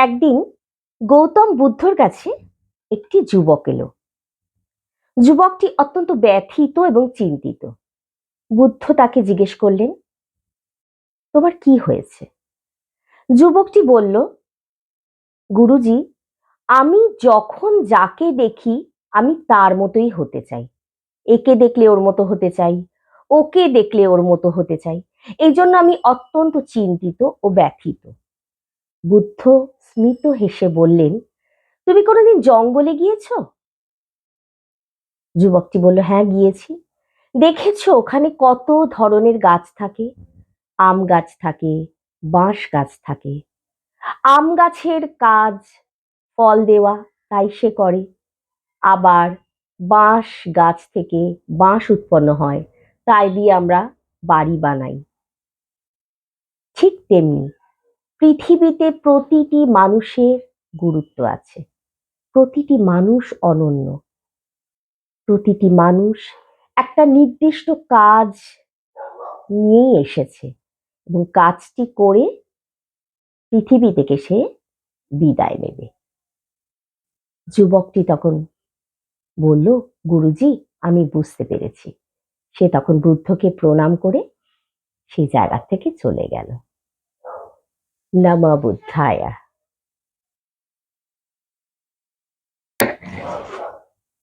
একদিন গৌতম বুদ্ধর কাছে একটি যুবক এলো। যুবকটি অত্যন্ত ব্যথিত এবং চিন্তিত। বুদ্ধ তাকে জিজ্ঞেস করলেন, তোমার কি হয়েছে? যুবকটি বলল, গুরুজি, আমি যখন যাকে দেখি আমি তার মতোই হতে চাই। একে দেখলে ওর মতো হতে চাই, ওকে দেখলে ওর মতো হতে চাই। এই জন্য আমি অত্যন্ত চিন্তিত ও ব্যথিত। বুদ্ধ স্মিত হেসে বললেন, তুমি কোনোদিন জঙ্গলে গিয়েছো? যুবকটি বলল, হ্যাঁ গিয়েছি। দেখেছো ওখানে কত ধরনের গাছ থাকে? আম গাছ থাকে, বাঁশ গাছ থাকে। আম গাছের কাজ ফল দেওয়া, তাই সে করে। আবার বাঁশ গাছ থেকে বাঁশ উৎপন্ন হয়, তাই দিয়ে আমরা বাড়ি বানাই। ঠিক তেমনি পৃথিবীতে প্রতিটি মানুষের গুরুত্ব আছে। প্রতিটি মানুষ অনন্য। প্রতিটি মানুষ একটা নির্দিষ্ট কাজ নিয়েই এসেছে এবং কাজটি করে পৃথিবী থেকে সে বিদায় নেবে। যুবকটি তখন বলল, গুরুজি, আমি বুঝতে পেরেছি। সে তখন বুদ্ধকে প্রণাম করে সেই জায়গা থেকে চলে গেল। নমঃ বুদ্ধায়।